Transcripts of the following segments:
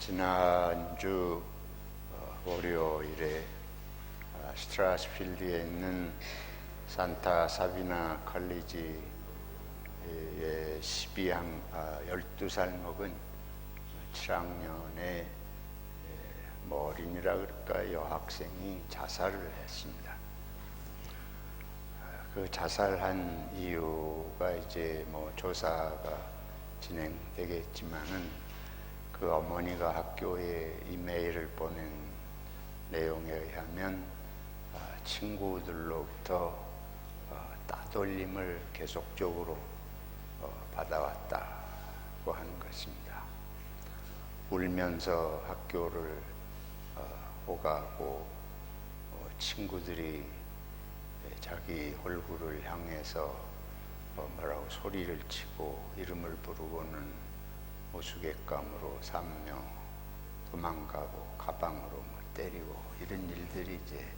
지난주 월요일에 스트라스필드에 있는 산타 사비나 컬리지의 12살 먹은 7학년의 어린이라 그럴까 여학생이 자살을 했습니다. 그 자살한 이유가 이제 조사가 진행되겠지만은 그 어머니가 학교에 이메일을 보낸 내용에 의하면 친구들로부터 따돌림을 계속적으로 받아왔다고 하는 것입니다. 울면서 학교를 오가고 친구들이 자기 얼굴을 향해서 뭐라고 소리를 치고 이름을 부르고는 우스갯감으로 삼며 도망가고 가방으로 때리고 이런 일들이 이제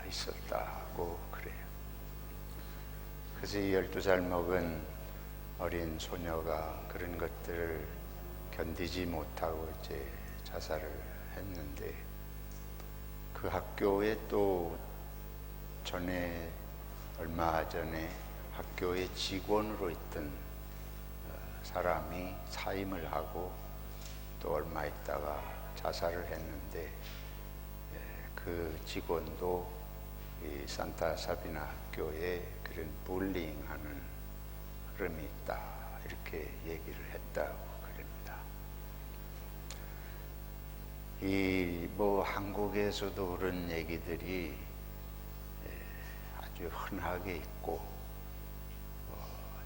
있었다고 그래요. 그래서 이 12살 먹은 어린 소녀가 그런 것들을 견디지 못하고 이제 자살을 했는데, 그 학교에 또 얼마 전에 학교의 직원으로 있던 사람이 사임을 하고 또 얼마 있다가 자살을 했는데, 그 직원도 이 산타 사비나 학교에 그런 불링하는 흐름이 있다 이렇게 얘기를 했다고 그럽니다. 한국에서도 그런 얘기들이 아주 흔하게 있고,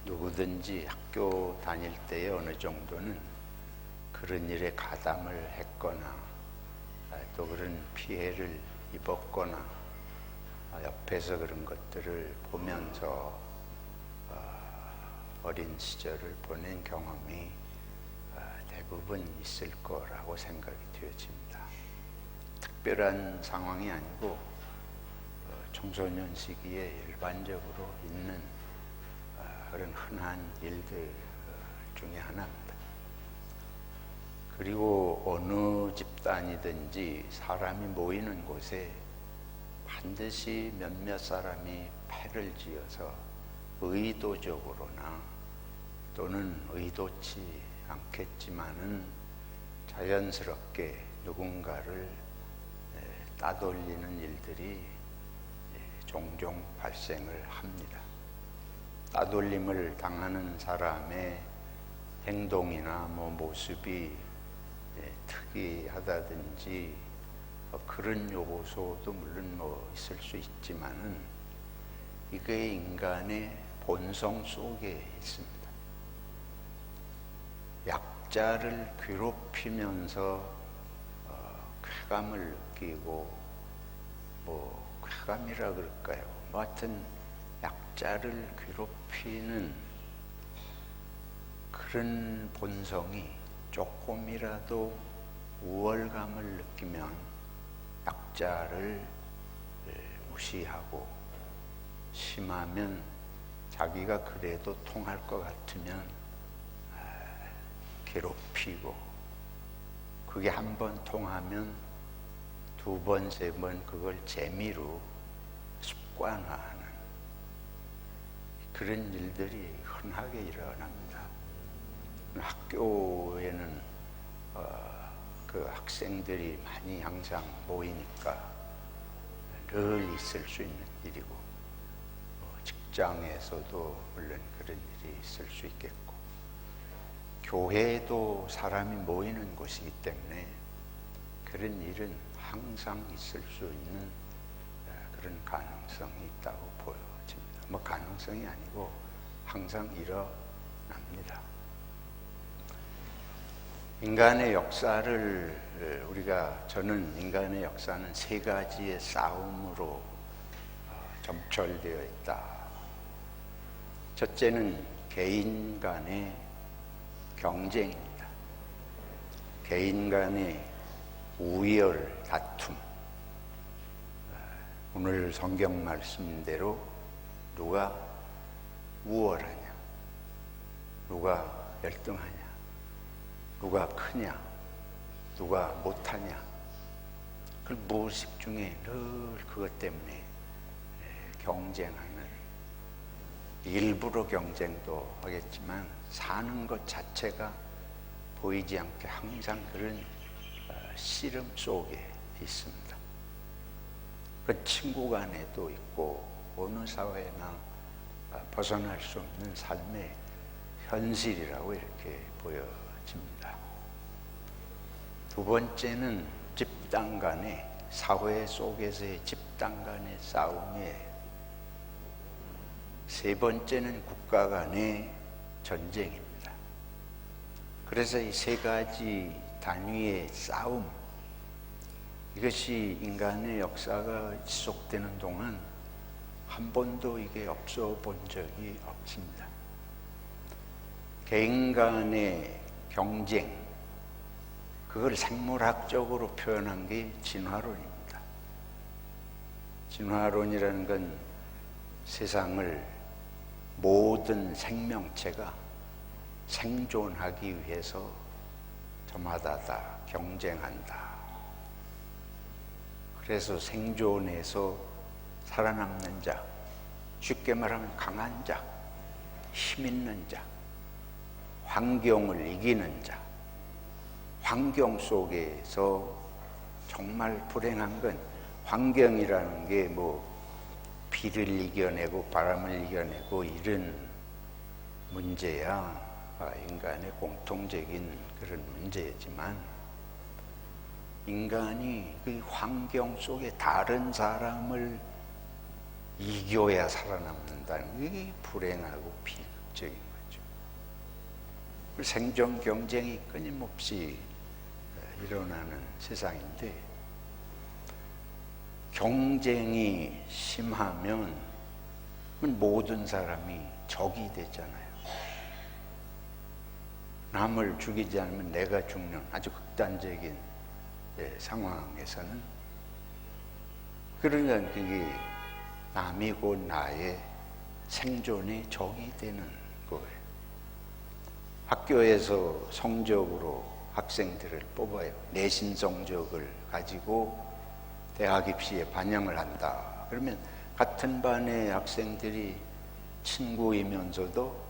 누구든지 학교 다닐 때에 어느 정도는 그런 일에 가담을 했거나 또 그런 피해를 입었거나 옆에서 그런 것들을 보면서 어린 시절을 보낸 경험이 대부분 있을 거라고 생각이 되어집니다. 특별한 상황이 아니고 청소년 시기에 일반적으로 있는 그런 흔한 일들 중에 하나입니다. 그리고 어느 집단이든지 사람이 모이는 곳에 반드시 몇몇 사람이 패를 지어서 의도적으로나 또는 의도치 않겠지만은 자연스럽게 누군가를 따돌리는 일들이 종종 발생을 합니다. 따돌림을 당하는 사람의 행동이나 모습이 특이하다든지 그런 요소도 물론 있을 수 있지만은 이게 인간의 본성 속에 있습니다. 약자를 괴롭히면서 쾌감을 느끼고 쾌감이라 그럴까요? 하여튼 약자를 괴롭히는 그런 본성이 조금이라도 우월감을 느끼면 약자를 무시하고, 심하면 자기가 그래도 통할 것 같으면 괴롭히고, 그게 한 번 통하면 두 번, 세 번 그걸 재미로 습관화하는 그런 일들이 흔하게 일어납니다. 학교에는 그 학생들이 많이 항상 모이니까 늘 있을 수 있는 일이고, 직장에서도 물론 그런 일이 있을 수 있겠고, 교회도 사람이 모이는 곳이기 때문에 그런 일은 항상 있을 수 있는 그런 가능성이 있다고 보여집니다. 가능성이 아니고 항상 일어납니다. 인간의 역사를 저는 인간의 역사는 세 가지의 싸움으로 점철되어 있다. 첫째는 개인 간의 경쟁입니다. 개인 간의 우열, 다툼. 오늘 성경 말씀대로 누가 우월하냐, 누가 열등하냐, 누가 크냐, 누가 못하냐. 그 무의식 중에 늘 그것 때문에 경쟁하는, 일부러 경쟁도 하겠지만 사는 것 자체가 보이지 않게 항상 그런 씨름 속에 있습니다. 그 친구 간에도 있고 어느 사회나 벗어날 수 없는 삶의 현실이라고 이렇게 보여집니다. 두 번째는 집단 간의, 사회 속에서의 집단 간의 싸움이에요. 세 번째는 국가 간의 전쟁입니다. 그래서 이 세 가지 단위의 싸움, 이것이 인간의 역사가 지속되는 동안 한 번도 이게 없어 본 적이 없습니다. 개인 간의 경쟁, 그걸 생물학적으로 표현한 게 진화론입니다. 진화론이라는 건 세상을 모든 생명체가 생존하기 위해서 저마다 다 경쟁한다. 그래서 생존해서 살아남는 자, 쉽게 말하면 강한 자, 힘 있는 자, 환경을 이기는 자, 환경 속에서 정말 불행한 건 환경이라는 게 비를 이겨내고 바람을 이겨내고 이런 문제야 인간의 공통적인 그런 문제지만, 인간이 그 환경 속에 다른 사람을 이겨야 살아남는다는 게 불행하고 비극적인 거죠. 생존 경쟁이 끊임없이 일어나는 세상인데, 경쟁이 심하면 모든 사람이 적이 되잖아요. 남을 죽이지 않으면 내가 죽는 아주 극단적인 상황에서는, 그러니까 그게 남이 곧 나의 생존의 적이 되는 거예요. 학교에서 성적으로 학생들을 뽑아요. 내신 성적을 가지고 대학 입시에 반영을 한다. 그러면 같은 반의 학생들이 친구이면서도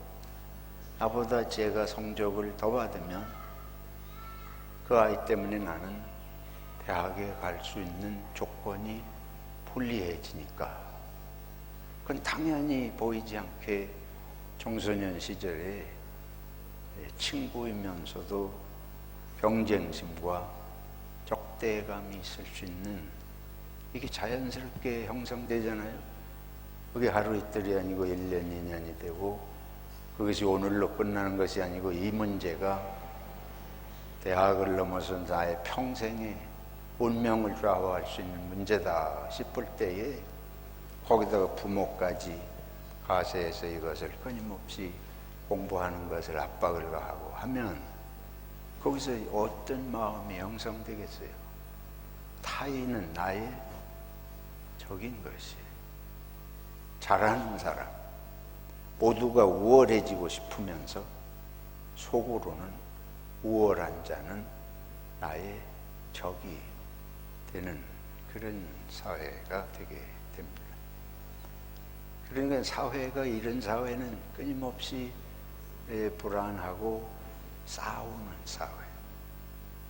나보다 제가 성적을 더 받으면 그 아이 때문에 나는 대학에 갈 수 있는 조건이 불리해지니까, 그건 당연히 보이지 않게 청소년 시절에 친구이면서도 경쟁심과 적대감이 있을 수 있는, 이게 자연스럽게 형성되잖아요. 그게 하루 이틀이 아니고 1년, 2년이 되고, 그것이 오늘로 끝나는 것이 아니고 이 문제가 대학을 넘어선 나의 평생의 운명을 좌우할 수 있는 문제다 싶을 때에 거기다가 부모까지 가세해서 이것을 끊임없이 공부하는 것을 압박을 가하고 하면 거기서 어떤 마음이 형성되겠어요? 타인은 나의 적인 것이에요. 잘하는 사람, 모두가 우월해지고 싶으면서 속으로는 우월한 자는 나의 적이 되는 그런 사회가 되게 됩니다. 그러니까 사회가, 이런 사회는 끊임없이 불안하고 싸우는 사회,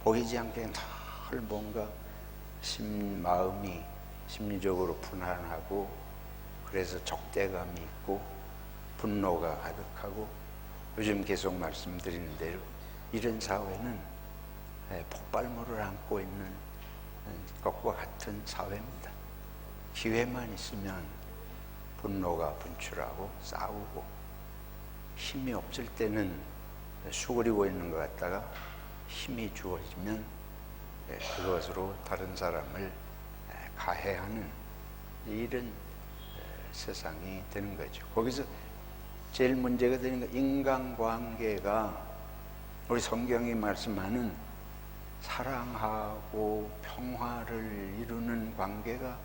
보이지 않게 늘 뭔가 마음이 심리적으로 불안하고, 그래서 적대감이 있고 분노가 가득하고, 요즘 계속 말씀드리는 대로 이런 사회는 폭발물을 안고 있는 것과 같은 사회입니다. 기회만 있으면 분노가 분출하고 싸우고, 힘이 없을 때는 수그리고 있는 것 같다가 힘이 주어지면 그것으로 다른 사람을 가해하는 이런 세상이 되는 거죠. 거기서 제일 문제가 되는 건 인간관계가, 우리 성경이 말씀하는 사랑하고 평화를 이루는 관계가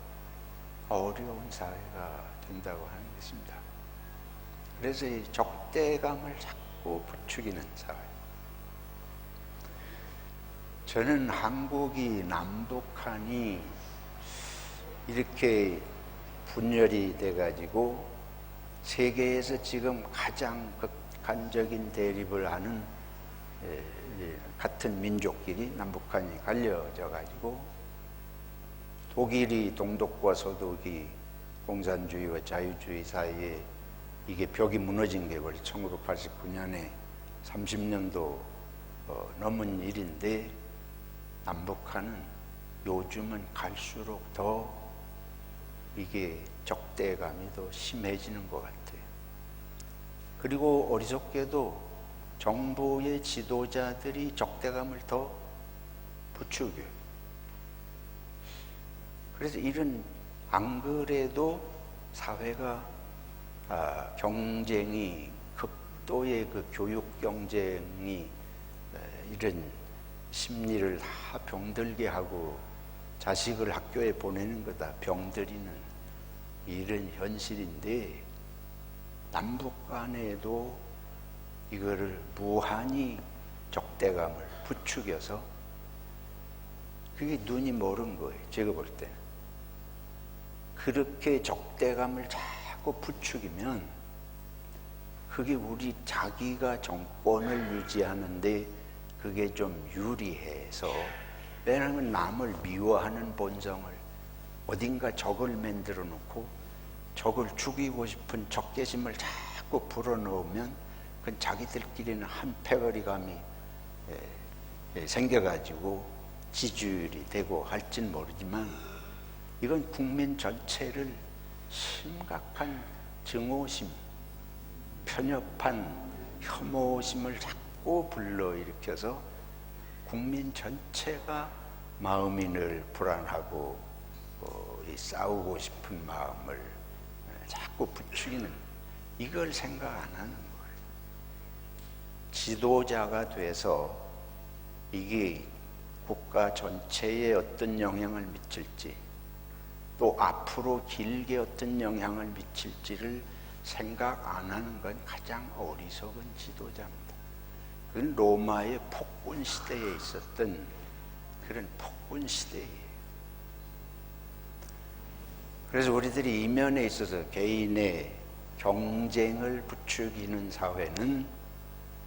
어려운 사회가 된다고 하는 것입니다. 그래서 이 적대감을 자꾸 부추기는 사회. 저는 한국이 남북한이 이렇게 분열이 돼가지고 세계에서 지금 가장 극한적인 대립을 하는 같은 민족끼리 남북한이 갈려져 가지고 독일이 동독과 서독이 공산주의와 자유주의 사이에 이게 벽이 무너진 게 원래 1989년에 30년도 넘은 일인데 남북한은 요즘은 갈수록 더 이게 적대감이 더 심해지는 것 같아요. 그리고 어리석게도 정부의 지도자들이 적대감을 더 부추겨요. 그래서 이런 안 그래도 사회가 경쟁이 극도의 그 교육 경쟁이 이런 심리를 다 병들게 하고 자식을 학교에 보내는 거다 병들이는 이런 현실인데 남북 간에도 이거를 무한히 적대감을 부추겨서 그게 눈이 멀은 거예요. 제가 볼 때 그렇게 적대감을 자꾸 부추기면 그게 우리 자기가 정권을 유지하는데 그게 좀 유리해서 왜냐하면 남을 미워하는 본성을 어딘가 적을 만들어 놓고 적을 죽이고 싶은 적개심을 자꾸 불어넣으면 그건 자기들끼리는 한 패거리감이 생겨가지고 지지율이 되고 할진 모르지만 이건 국민 전체를 심각한 증오심, 편협한 혐오심을 자꾸 불러일으켜서 국민 전체가 마음이 늘 불안하고 싸우고 싶은 마음을 자꾸 부추기는 이걸 생각 안 하는 거예요. 지도자가 돼서 이게 국가 전체에 어떤 영향을 미칠지 또 앞으로 길게 어떤 영향을 미칠지를 생각 안 하는 건 가장 어리석은 지도자입니다. 그건 로마의 폭군 시대에 있었던 그런 폭군 시대예요. 그래서 우리들이 이면에 있어서 개인의 경쟁을 부추기는 사회는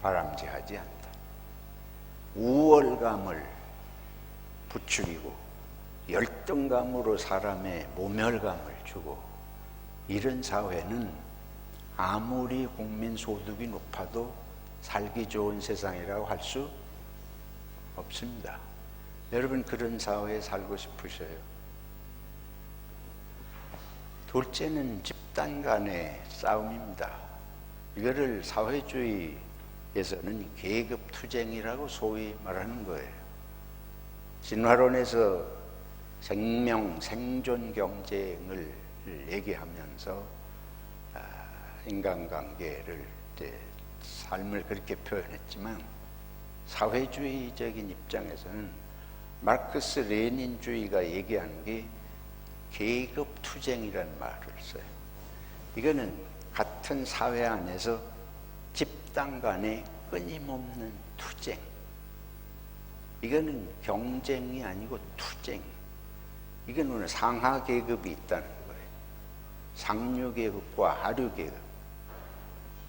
바람직하지 않다. 우월감을 부추기고 열등감으로 사람의 모멸감을 주고 이런 사회는 아무리 국민 소득이 높아도 살기 좋은 세상이라고 할 수 없습니다. 여러분 그런 사회에 살고 싶으셔요? 둘째는 집단 간의 싸움입니다. 이거를 사회주의에서는 계급 투쟁이라고 소위 말하는 거예요. 진화론에서 생명, 생존 경쟁을 얘기하면서 인간관계를 삶을 그렇게 표현했지만 사회주의적인 입장에서는 마르크스 레닌주의가 얘기하는 게 계급 투쟁이라는 말을 써요. 이거는 같은 사회 안에서 집단 간의 끊임없는 투쟁. 이거는 경쟁이 아니고 투쟁. 이거는 상하 계급이 있다는 거예요. 상류 계급과 하류 계급.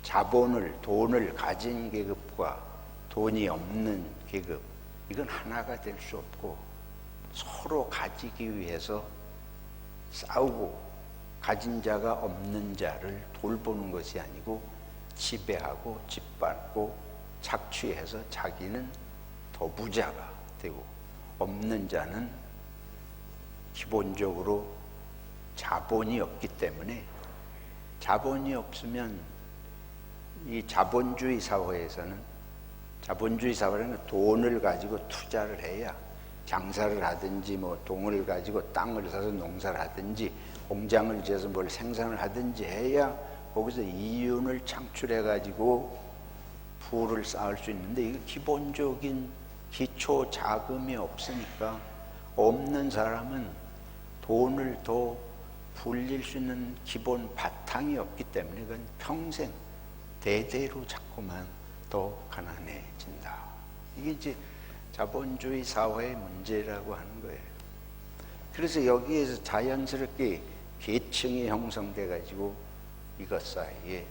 자본을, 돈을 가진 계급과 돈이 없는 계급. 이건 하나가 될 수 없고 서로 가지기 위해서 싸우고 가진 자가 없는 자를 돌보는 것이 아니고 지배하고 짓밟고 착취해서 자기는 더 부자가 되고 없는 자는 기본적으로 자본이 없기 때문에 자본이 없으면 이 자본주의 사회에서는 자본주의 사회는 돈을 가지고 투자를 해야 장사를 하든지 뭐 돈을 가지고 땅을 사서 농사를 하든지 공장을 지어서 뭘 생산을 하든지 해야 거기서 이윤을 창출해 가지고 부를 쌓을 수 있는데 이게 기본적인 기초 자금이 없으니까 없는 사람은 돈을 더 불릴 수 있는 기본 바탕이 없기 때문에 그건 평생 대대로 자꾸만 더 가난해진다. 이게 이제 자본주의 사회의 문제라고 하는 거예요. 그래서 여기에서 자연스럽게 계층이 형성돼 가지고 이것 사이에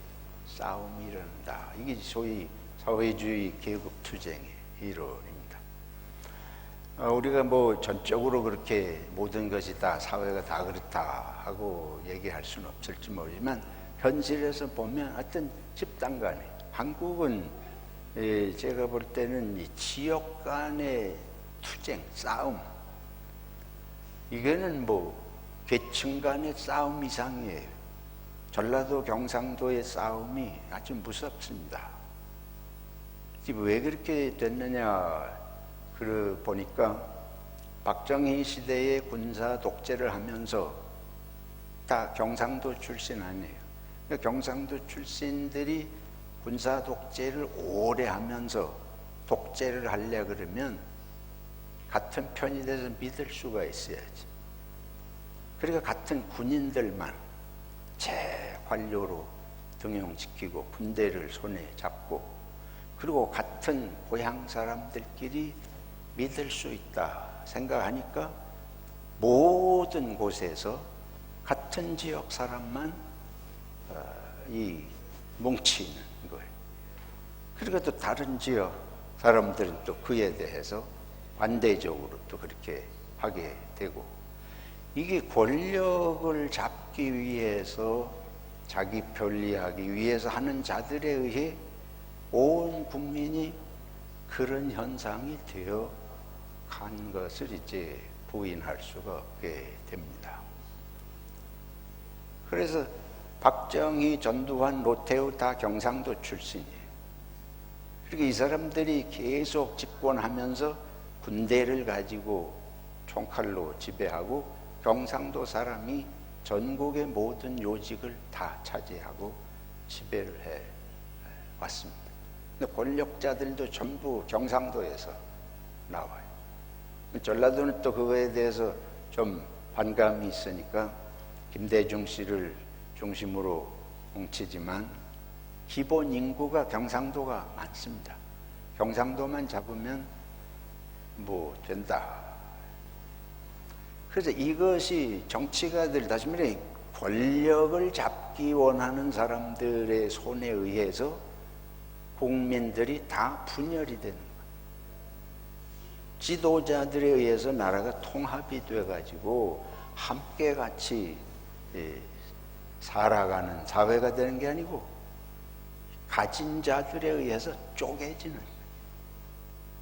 싸움이 일어난다. 이게 소위 사회주의 계급 투쟁의 이론입니다. 우리가 뭐 전적으로 그렇게 모든 것이 다 사회가 다 그렇다 하고 얘기할 수는 없을지 모르지만 현실에서 보면 하여튼 집단 간에 한국은 제가 볼 때는 이 지역 간의 투쟁, 싸움 이거는 뭐 계층 간의 싸움 이상이에요. 전라도 경상도의 싸움이 아주 무섭습니다. 왜 그렇게 됐느냐 보니까 박정희 시대에 군사 독재를 하면서 다 경상도 출신 아니에요. 그러니까 경상도 출신들이 군사 독재를 오래 하면서 독재를 하려 그러면 같은 편이 돼서 믿을 수가 있어야지. 그러니까 같은 군인들만 재관료로 등용시키고 군대를 손에 잡고 그리고 같은 고향 사람들끼리 믿을 수 있다 생각하니까 모든 곳에서 같은 지역 사람만 뭉치는 거예요. 그러니까 또 다른 지역 사람들은 또 그에 대해서 반대적으로 또 그렇게 하게 되고 이게 권력을 잡기 위해서 자기 편리하기 위해서 하는 자들에 의해 온 국민이 그런 현상이 되어 간 것을 이제 부인할 수가 없게 됩니다. 그래서 박정희, 전두환, 노태우 다 경상도 출신이에요. 그러니까 이 사람들이 계속 집권하면서 군대를 가지고 총칼로 지배하고 경상도 사람이 전국의 모든 요직을 다 차지하고 지배를 해 왔습니다. 근데 권력자들도 전부 경상도에서 나와요. 전라도는 또 그거에 대해서 좀 반감이 있으니까 김대중 씨를 중심으로 뭉치지만 기본 인구가 경상도가 많습니다. 경상도만 잡으면 뭐 된다. 그래서 이것이 정치가들, 다시 말해 권력을 잡기 원하는 사람들의 손에 의해서 국민들이 다 분열이 되는 거예요. 지도자들에 의해서 나라가 통합이 돼가지고 함께 같이 살아가는 사회가 되는 게 아니고 가진 자들에 의해서 쪼개지는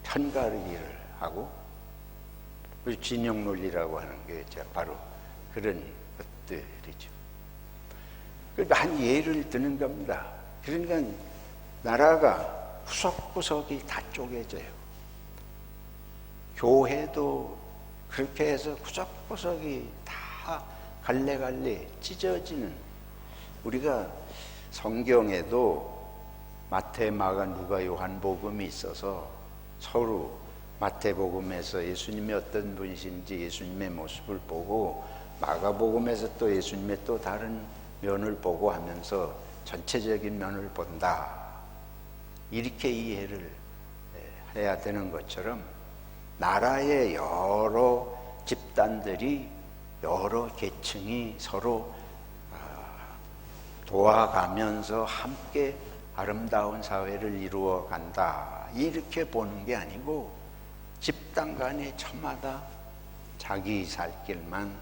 편가르기를 하고 진영 논리라고 하는 게 바로 그런 것들이죠. 그러니까 한 예를 드는 겁니다. 그러니까 나라가 구석구석이 다 쪼개져요. 교회도 그렇게 해서 구석구석이 다 갈래갈래 찢어지는, 우리가 성경에도 마태, 마가, 누가, 요한복음이 있어서 서로 마태복음에서 예수님이 어떤 분이신지 예수님의 모습을 보고 마가복음에서 또 예수님의 또 다른 면을 보고 하면서 전체적인 면을 본다. 이렇게 이해를 해야 되는 것처럼 나라의 여러 집단들이 여러 계층이 서로 도와가면서 함께 아름다운 사회를 이루어 간다. 이렇게 보는 게 아니고 집단 간에 저마다 자기 살 길만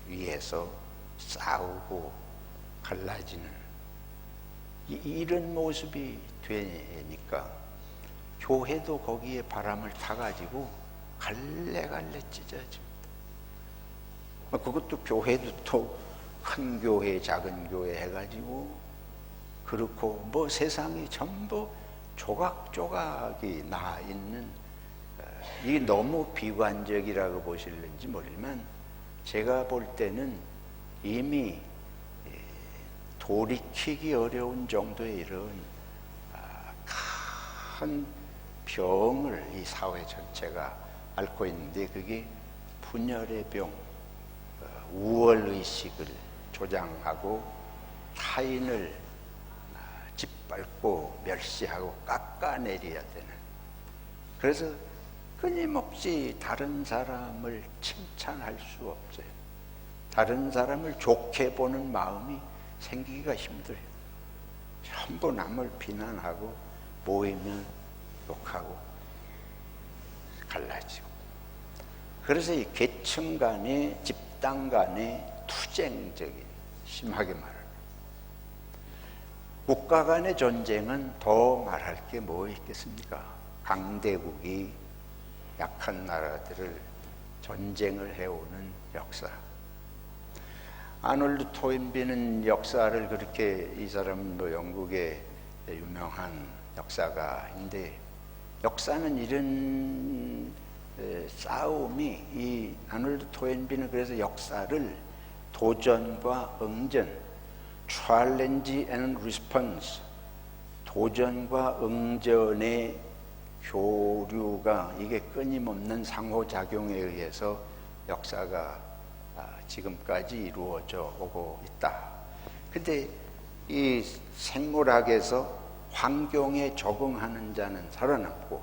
위해서 싸우고 갈라지는 이런 모습이 되니까 교회도 거기에 바람을 타가지고 갈래갈래 찢어집니다. 그것도 교회도 또 큰 교회, 작은 교회 해가지고 그렇고 뭐 세상이 전부 조각조각이 나 있는, 이게 너무 비관적이라고 보실는지 모르지만 제가 볼 때는 이미 돌이키기 어려운 정도의 이런 큰 병을 이 사회 전체가 앓고 있는데 그게 분열의 병, 우월의식을 조장하고 타인을 짓밟고 멸시하고 깎아내려야 되는, 그래서 끊임없이 다른 사람을 칭찬할 수 없어요. 다른 사람을 좋게 보는 마음이 생기기가 힘들어요. 전부 남을 비난하고 모이면 욕하고 갈라지고. 그래서 이 계층 간의, 집단 간의 투쟁적인, 심하게 말하면 국가 간의 전쟁은 더 말할 게 뭐 있겠습니까? 강대국이 약한 나라들을 전쟁을 해오는 역사. 아놀드 토인비는 역사를 그렇게, 이 사람은 뭐 영국의 유명한 역사가인데, 역사는 이런 싸움이, 이 아놀드 토인비는 그래서 역사를 도전과 응전, challenge and response, 도전과 응전의 교류가, 이게 끊임없는 상호작용에 의해서 역사가 지금까지 이루어져 오고 있다. 근데 이 생물학에서 환경에 적응하는 자는 살아남고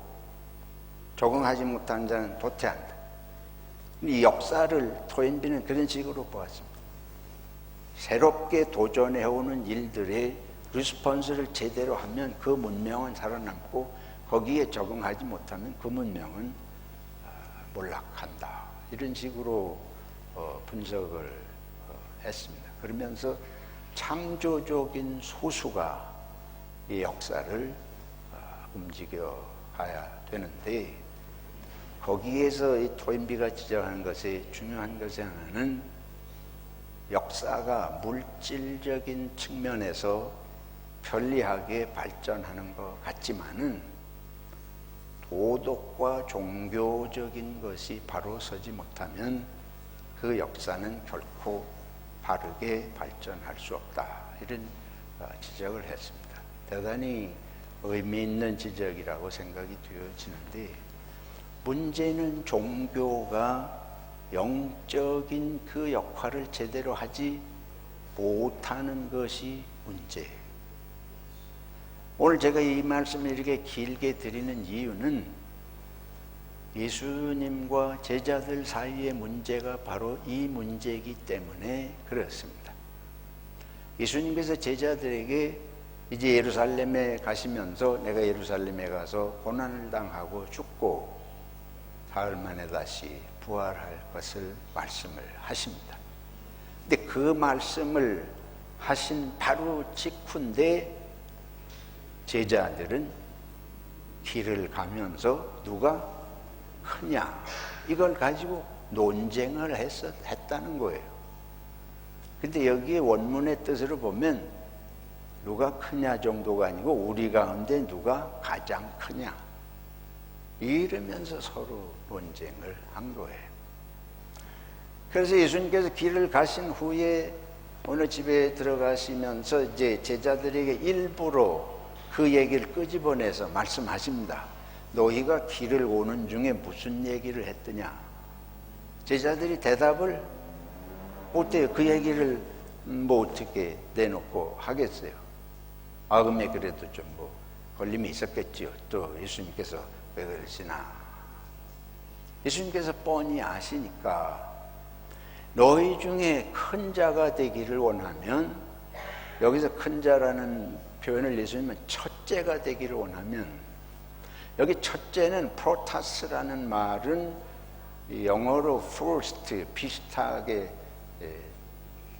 적응하지 못하는 자는 도태한다. 이 역사를 토인비는 그런 식으로 보았습니다. 새롭게 도전해오는 일들의 리스폰스를 제대로 하면 그 문명은 살아남고, 거기에 적응하지 못하면 그 문명은 몰락한다. 이런 식으로 분석을 했습니다. 그러면서 창조적인 소수가 이 역사를 움직여 가야 되는데, 거기에서 이 토인비가 지적하는 것이, 중요한 것이 하나는 역사가 물질적인 측면에서 편리하게 발전하는 것 같지만은 도덕과 종교적인 것이 바로 서지 못하면 그 역사는 결코 바르게 발전할 수 없다. 이런 지적을 했습니다. 대단히 의미 있는 지적이라고 생각이 되어지는데, 문제는 종교가 영적인 그 역할을 제대로 하지 못하는 것이 문제예요. 오늘 제가 이 말씀을 이렇게 길게 드리는 이유는 예수님과 제자들 사이의 문제가 바로 이 문제이기 때문에 그렇습니다. 예수님께서 제자들에게 이제 예루살렘에 가시면서, 내가 예루살렘에 가서 고난을 당하고 죽고 사흘 만에 다시 부활할 것을 말씀을 하십니다. 근데 그 말씀을 하신 바로 직후인데 제자들은 길을 가면서 누가 크냐, 이걸 가지고 논쟁을 했다는 거예요. 근데 여기에 원문의 뜻으로 보면 누가 크냐 정도가 아니고 우리 가운데 누가 가장 크냐, 이러면서 서로 논쟁을 한 거예요. 그래서 예수님께서 길을 가신 후에 어느 집에 들어가시면서 이제 제자들에게 일부러 그 얘기를 끄집어내서 말씀하십니다. 너희가 길을 오는 중에 무슨 얘기를 했더냐? 제자들이 대답을 어때요? 그 얘기를 뭐 어떻게 내놓고 하겠어요? 아음에 그래도 좀 뭐 걸림이 있었겠지요. 또 예수님께서 왜 그러시나? 예수님께서 뻔히 아시니까, 너희 중에 큰 자가 되기를 원하면, 여기서 큰 자라는 표현을 예수님은 첫째가 되기를 원하면, 여기 첫째는 프로타스라는 말은 영어로 first 비슷하게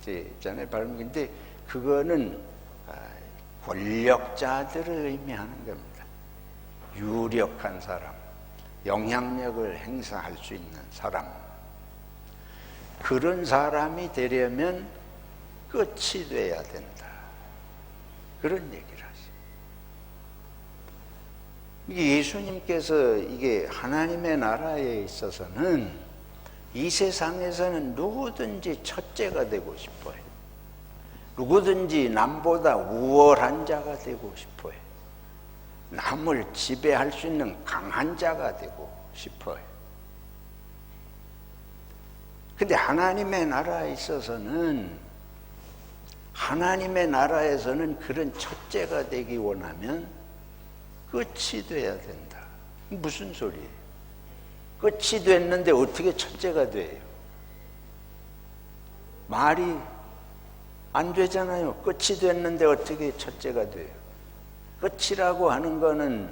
있잖아요, 발음인데 그거는 권력자들을 의미하는 겁니다. 유력한 사람, 영향력을 행사할 수 있는 사람, 그런 사람이 되려면 끝이 돼야 된다. 그런 얘기를 하죠. 이게 예수님께서, 이게 하나님의 나라에 있어서는 이 세상에서는 누구든지 첫째가 되고 싶어요. 누구든지 남보다 우월한 자가 되고 싶어요. 남을 지배할 수 있는 강한 자가 되고 싶어요. 근데 하나님의 나라에 있어서는, 하나님의 나라에서는 그런 첫째가 되기 원하면 끝이 돼야 된다. 무슨 소리예요? 끝이 됐는데 어떻게 첫째가 돼요? 말이 안 되잖아요. 끝이 됐는데 어떻게 첫째가 돼요? 끝이라고 하는 거는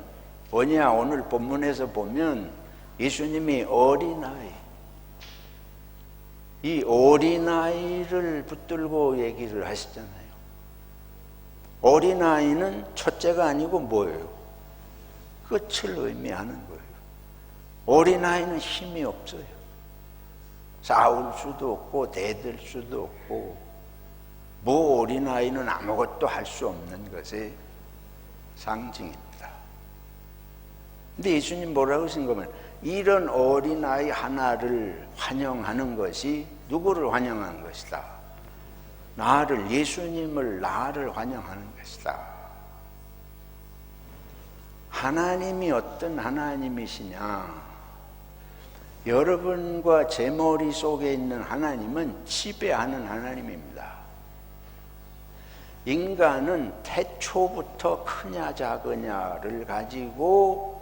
뭐냐? 오늘 본문에서 보면 예수님이 어린아이, 이 어린아이를 붙들고 얘기를 하시잖아요. 어린아이는 첫째가 아니고 뭐예요? 끝을 의미하는 거예요. 어린아이는 힘이 없어요. 싸울 수도 없고 대들 수도 없고, 뭐 어린아이는 아무것도 할 수 없는 것의 상징입니다. 근데 예수님 뭐라고 하신 거면, 이런 어린아이 하나를 환영하는 것이 누구를 환영하는 것이다? 나를, 예수님을, 나를 환영하는 것이다. 하나님이 어떤 하나님이시냐? 여러분과 제 머릿속에 있는 하나님은 지배하는 하나님입니다. 인간은 태초부터 크냐 작으냐를 가지고,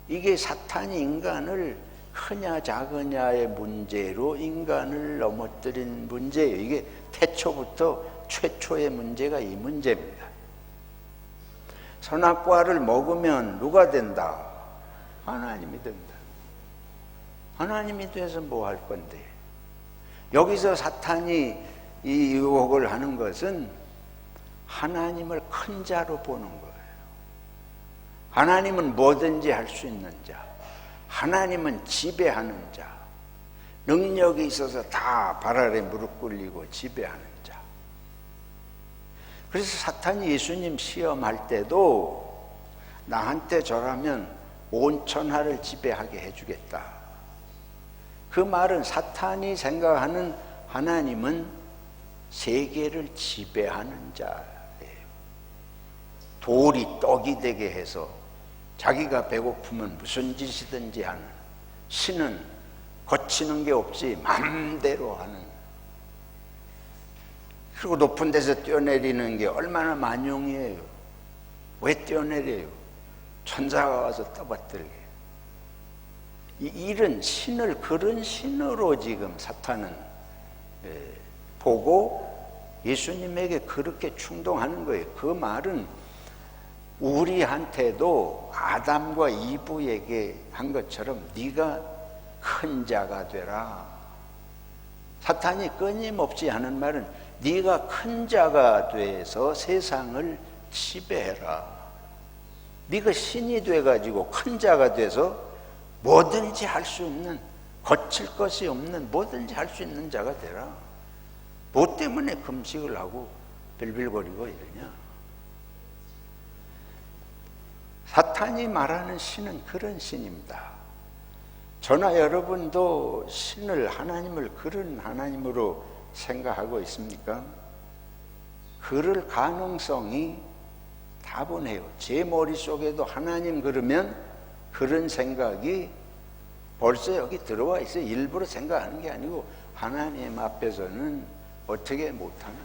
이게 사탄이 인간을 크냐 작으냐의 문제로 인간을 넘어뜨린 문제예요. 이게 태초부터 최초의 문제가 이 문제입니다. 선악과를 먹으면 누가 된다? 하나님이 된다. 하나님이 돼서 뭐 할 건데? 여기서 사탄이 이 유혹을 하는 것은 하나님을 큰 자로 보는 거예요. 하나님은 뭐든지 할 수 있는 자, 하나님은 지배하는 자, 능력이 있어서 다 발 아래 무릎 꿇리고 지배하는 자. 그래서 사탄이 예수님 시험할 때도 나한테 절하면 온 천하를 지배하게 해주겠다. 그 말은 사탄이 생각하는 하나님은 세계를 지배하는 자예요. 돌이 떡이 되게 해서 자기가 배고프면 무슨 짓이든지 하는, 신은 거치는 게 없이 마음대로 하는, 그리고 높은 데서 뛰어내리는 게 얼마나 만용이에요. 왜 뛰어내려요? 천사가 와서 떠받들게. 이런 신을 그런 신으로 지금 사탄은 보고 예수님에게 그렇게 충동하는 거예요. 그 말은 우리한테도 아담과 이브에게 한 것처럼 네가 큰 자가 되라. 사탄이 끊임없이 하는 말은 네가 큰 자가 돼서 세상을 지배해라. 네가 신이 돼가지고 큰 자가 돼서 뭐든지 할 수 있는, 거칠 것이 없는 뭐든지 할 수 있는 자가 되라. 뭐 때문에 금식을 하고 빌빌거리고 이러냐? 사탄이 말하는 신은 그런 신입니다. 저나 여러분도 신을, 하나님을 그런 하나님으로 생각하고 있습니까? 그럴 가능성이 다분해요. 제 머릿속에도 하나님 그러면 그런 생각이 벌써 여기 들어와 있어요. 일부러 생각하는 게 아니고 하나님 앞에서는 어떻게 못하는.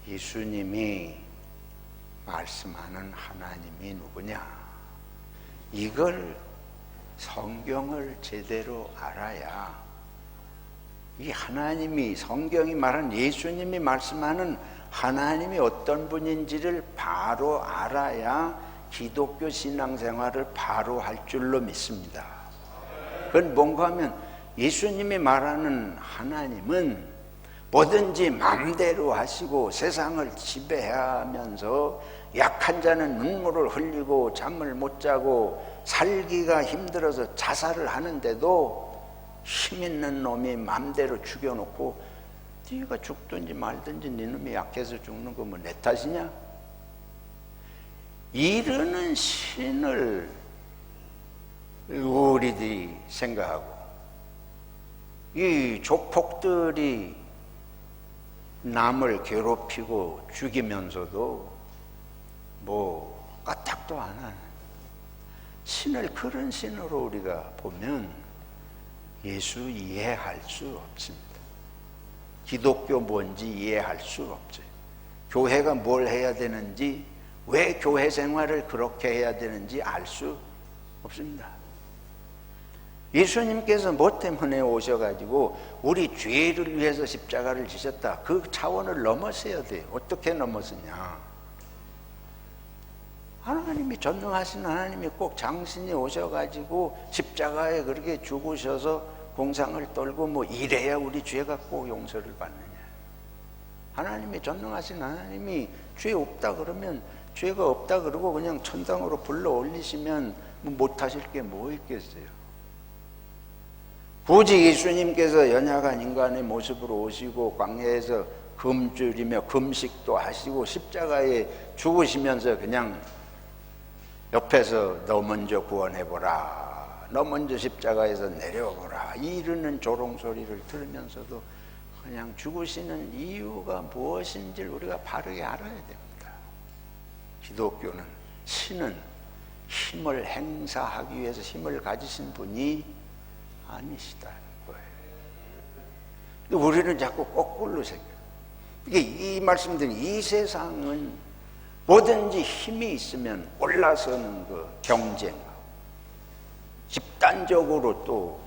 예수님이 말씀하는 하나님이 누구냐? 이걸 성경을 제대로 알아야, 이 하나님이, 성경이 말하는 예수님이 말씀하는 하나님이 어떤 분인지를 바로 알아야 기독교 신앙생활을 바로 할 줄로 믿습니다. 그건 뭔가 하면 예수님이 말하는 하나님은 뭐든지 마음대로 하시고 세상을 지배하면서 약한 자는 눈물을 흘리고 잠을 못 자고 살기가 힘들어서 자살을 하는데도 힘 있는 놈이 마음대로 죽여놓고 네가 죽든지 말든지 네 놈이 약해서 죽는 거 뭐 내 탓이냐? 이러는 신을 우리들이 생각하고, 이 조폭들이 남을 괴롭히고 죽이면서도 뭐 까딱도 안 하는 신을, 그런 신으로 우리가 보면 예수 이해할 수 없습니다. 기독교 뭔지 이해할 수 없어요. 교회가 뭘 해야 되는지 왜 교회 생활을 그렇게 해야 되는지 알 수 없습니다. 예수님께서 뭐 때문에 오셔가지고 우리 죄를 위해서 십자가를 지셨다. 그 차원을 넘어서야 돼요. 어떻게 넘어서냐? 하나님이 전능하신 하나님이 꼭 장신이 오셔가지고 십자가에 그렇게 죽으셔서 공상을 떨고 뭐 이래야 우리 죄가 꼭 용서를 받느냐? 하나님이 전능하신 하나님이 죄 없다 그러면 죄가 없다 그러고 그냥 천당으로 불러 올리시면 뭐 못하실 게 뭐 있겠어요? 굳이 예수님께서 연약한 인간의 모습으로 오시고 광야에서 금줄이며 금식도 하시고 십자가에 죽으시면서 그냥 옆에서 너 먼저 구원해보라, 너 먼저 십자가에서 내려오라 이르는 조롱소리를 들으면서도 그냥 죽으시는 이유가 무엇인지를 우리가 바르게 알아야 됩니다. 기독교는 신은 힘을 행사하기 위해서 힘을 가지신 분이 아니시다는 거예요. 우리는 자꾸 거꾸로 생겨요. 이 말씀드린 이 세상은 뭐든지 힘이 있으면 올라서는 그 경쟁, 집단적으로 또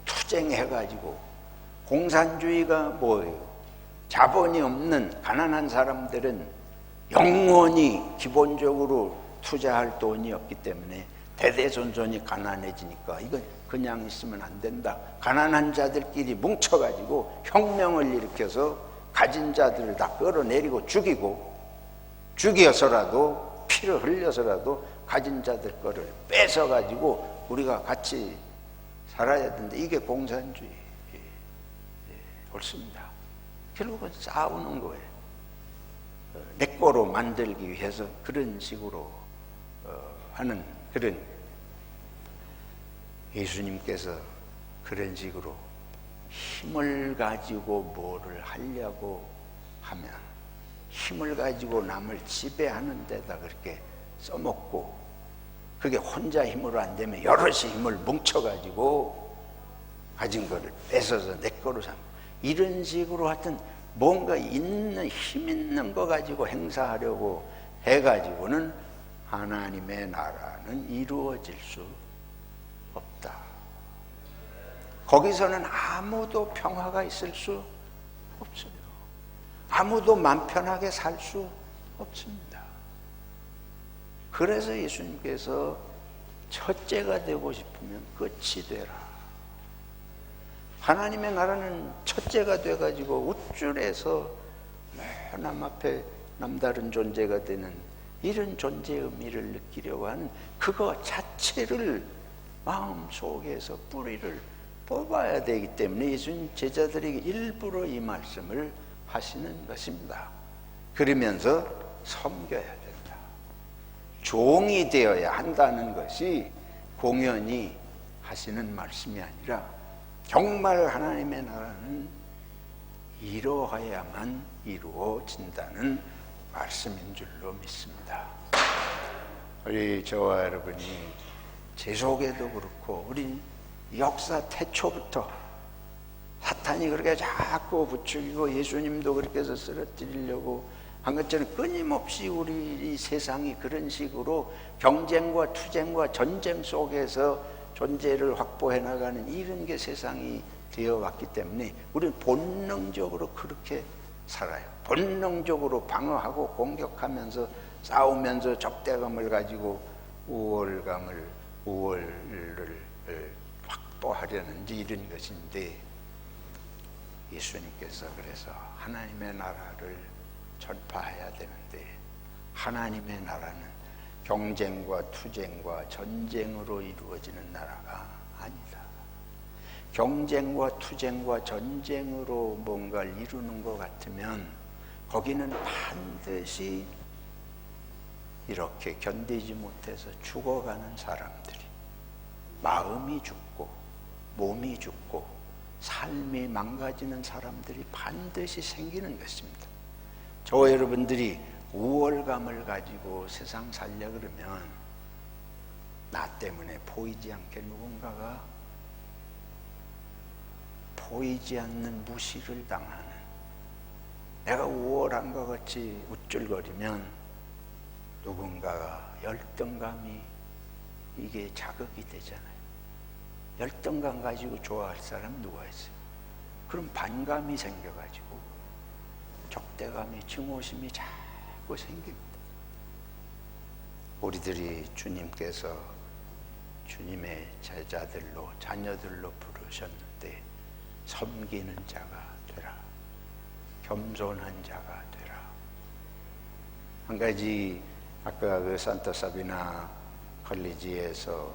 투쟁해가지고 공산주의가 뭐예요? 자본이 없는 가난한 사람들은 영원히 기본적으로 투자할 돈이 없기 때문에 대대손손이 가난해지니까 이건 그냥 있으면 안 된다. 가난한 자들끼리 뭉쳐가지고 혁명을 일으켜서 가진 자들을 다 끌어내리고 죽여서라도 피를 흘려서라도 가진 자들 거를 뺏어가지고 우리가 같이 살아야 된다. 이게 공산주의. 옳습니다. 결국은 싸우는 거예요. 내 거로 만들기 위해서 그런 식으로 하는 그런 예수님께서 그런 식으로 힘을 가지고 뭐를 하려고 하면 힘을 가지고 남을 지배하는 데다 그렇게 써먹고 그게 혼자 힘으로 안 되면 여럿이 힘을 뭉쳐가지고 가진 거를 뺏어서 내 거로 삼고 이런 식으로 하여튼 뭔가 있는 힘 있는 거 가지고 행사하려고 해가지고는 하나님의 나라는 이루어질 수 없다. 거기서는 아무도 평화가 있을 수 없어요. 아무도 맘 편하게 살 수 없습니다. 그래서 예수님께서 첫째가 되고 싶으면 끝이 되라. 하나님의 나라는 첫째가 돼가지고 우쭐해서 남 앞에 남다른 존재가 되는 이런 존재의 의미를 느끼려고 하는 그거 자체를 마음속에서 뿌리를 뽑아야 되기 때문에 예수님 제자들에게 일부러 이 말씀을 하시는 것입니다. 그러면서 섬겨야 된다. 종이 되어야 한다는 것이 공연히 하시는 말씀이 아니라 정말 하나님의 나라는 이루어야만 이루어진다는 말씀인 줄로 믿습니다. 우리 저와 여러분이 제 속에도 그렇고 우리 역사 태초부터 사탄이 그렇게 자꾸 부추기고 예수님도 그렇게 해서 쓰러뜨리려고 한 것처럼 끊임없이 우리 이 세상이 그런 식으로 경쟁과 투쟁과 전쟁 속에서 존재를 확보해 나가는 이런 게 세상이 되어 왔기 때문에 우리는 본능적으로 그렇게 살아요. 본능적으로 방어하고 공격하면서 싸우면서 적대감을 가지고 우월을 확보하려는 이런 것인데 예수님께서 그래서 하나님의 나라를 전파해야 되는데 하나님의 나라는 경쟁과 투쟁과 전쟁으로 이루어지는 나라가 아니다. 경쟁과 투쟁과 전쟁으로 뭔가를 이루는 것 같으면 거기는 반드시 이렇게 견디지 못해서 죽어가는 사람들이 마음이 죽고 몸이 죽고 삶이 망가지는 사람들이 반드시 생기는 것입니다. 저와 여러분들이 우월감을 가지고 세상 살려 그러면 나 때문에 보이지 않게 누군가가 보이지 않는 무시를 당하는 내가 우월한 것 같이 우쭐거리면 누군가가 열등감이 이게 자극이 되잖아요. 열등감 가지고 좋아할 사람 누가 있어요? 그럼 반감이 생겨가지고 적대감이, 증오심이 자꾸 생깁니다. 우리들이 주님께서 주님의 제자들로, 자녀들로 부르셨는데 섬기는 자가 되라, 겸손한 자가 되라. 한 가지, 아까 그 산타 사비나 컬리지에서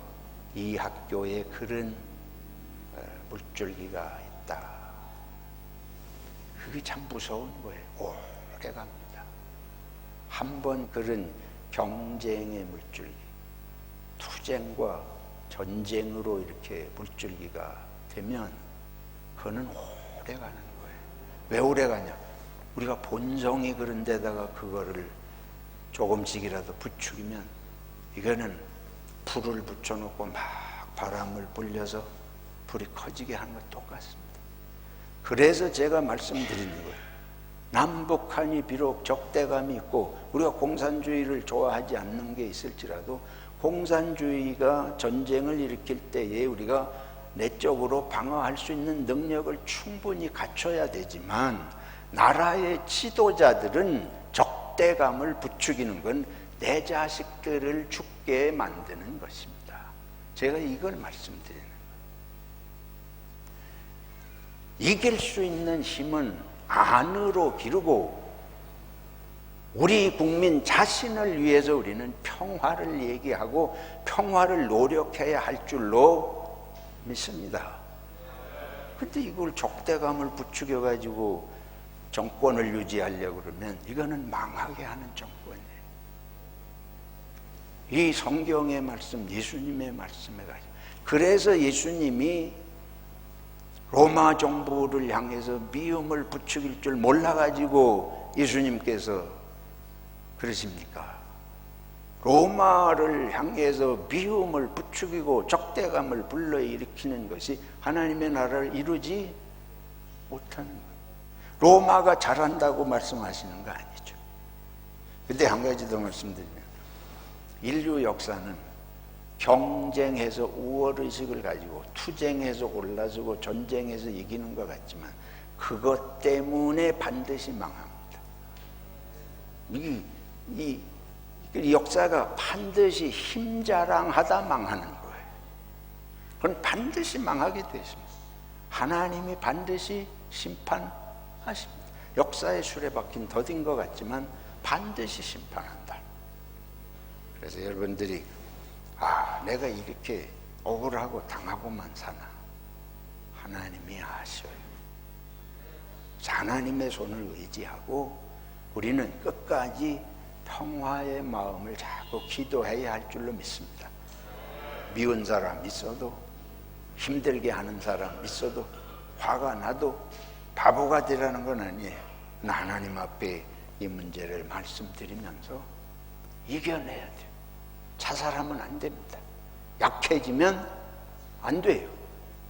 이 학교에 그런 물줄기가 있다. 그게 참 무서운 거예요. 오래 갑니다. 한번 그런 경쟁의 물줄기, 투쟁과 전쟁으로 이렇게 물줄기가 되면 그거는 오래 가는 거예요. 왜 오래 가냐? 우리가 본성이 그런 데다가 그거를 조금씩이라도 부추기면 이거는 불을 붙여놓고 막 바람을 불려서 불이 커지게 하는 것 똑같습니다. 그래서 제가 말씀드리는 거예요. 남북한이 비록 적대감이 있고 우리가 공산주의를 좋아하지 않는 게 있을지라도 공산주의가 전쟁을 일으킬 때에 우리가 내적으로 방어할 수 있는 능력을 충분히 갖춰야 되지만, 나라의 지도자들은 적대감을 부추기는 건 내 자식들을 죽게 만드는 것입니다. 제가 이걸 말씀드리는 거예요. 이길 수 있는 힘은 안으로 기르고 우리 국민 자신을 위해서 우리는 평화를 얘기하고 평화를 노력해야 할 줄로 믿습니다. 근데 이걸 적대감을 부추겨 가지고 정권을 유지하려고 그러면 이거는 망하게 하는 정권이에요. 이 성경의 말씀, 예수님의 말씀에 가지고, 그래서 예수님이 로마 정부를 향해서 미움을 부추길 줄 몰라가지고 예수님께서 그러십니까? 로마를 향해서 미움을 부추기고 적대감을 불러일으키는 것이 하나님의 나라를 이루지 못하는 거예요. 로마가 잘한다고 말씀하시는 거 아니죠. 근데 한 가지 더 말씀드리면, 인류 역사는 경쟁해서 우월의식을 가지고 투쟁해서 올라서고 전쟁해서 이기는 것 같지만 그것 때문에 반드시 망합니다. 이 역사가 반드시 힘자랑하다 망하는 거예요. 그건 반드시 망하게 되어 있습니다. 하나님이 반드시 심판하십니다. 역사의 수레바퀴는 더딘 것 같지만 반드시 심판한다. 그래서 여러분들이 내가 이렇게 억울하고 당하고만 사나? 하나님이 아셔요. 하나님의 손을 의지하고 우리는 끝까지 평화의 마음을 자꾸 기도해야 할 줄로 믿습니다. 미운 사람 있어도, 힘들게 하는 사람 있어도, 화가 나도 바보가 되라는 건 아니에요. 하나님 앞에 이 문제를 말씀드리면서 이겨내야 돼요. 자살하면 안 됩니다. 약해지면 안 돼요.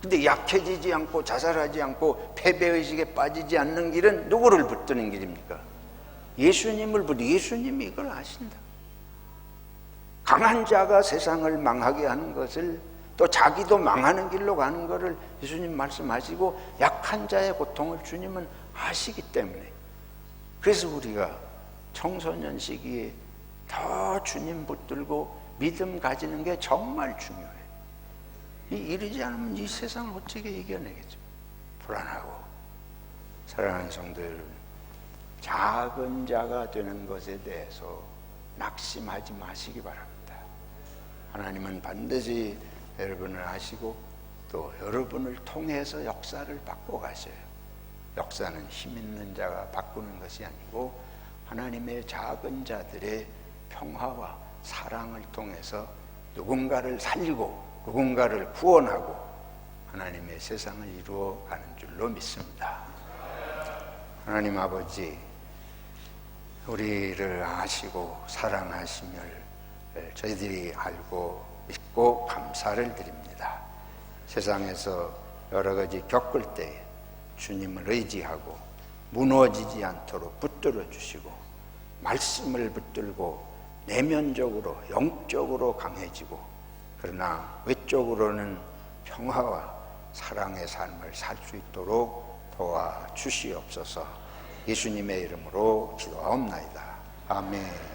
근데 약해지지 않고 자살하지 않고 패배의식에 빠지지 않는 길은 누구를 붙드는 길입니까? 예수님을 붙드. 예수님이 이걸 아신다. 강한 자가 세상을 망하게 하는 것을, 또 자기도 망하는 길로 가는 것을 예수님 말씀하시고 약한 자의 고통을 주님은 아시기 때문에, 그래서 우리가 청소년 시기에 더 주님 붙들고 믿음 가지는 게 정말 중요해요. 이러지 않으면 이 세상을 어떻게 이겨내겠죠? 불안하고. 사랑하는 성도 여러분, 작은 자가 되는 것에 대해서 낙심하지 마시기 바랍니다. 하나님은 반드시 여러분을 아시고 또 여러분을 통해서 역사를 바꿔 가셔요. 역사는 힘 있는 자가 바꾸는 것이 아니고 하나님의 작은 자들의 평화와 사랑을 통해서 누군가를 살리고 누군가를 구원하고 하나님의 세상을 이루어가는 줄로 믿습니다. 하나님 아버지, 우리를 아시고 사랑하심을 저희들이 알고 믿고 감사를 드립니다. 세상에서 여러 가지 겪을 때 주님을 의지하고 무너지지 않도록 붙들어 주시고 말씀을 붙들고 내면적으로 영적으로 강해지고 그러나 외적으로는 평화와 사랑의 삶을 살 수 있도록 도와주시옵소서. 예수님의 이름으로 기도하옵나이다. 아멘.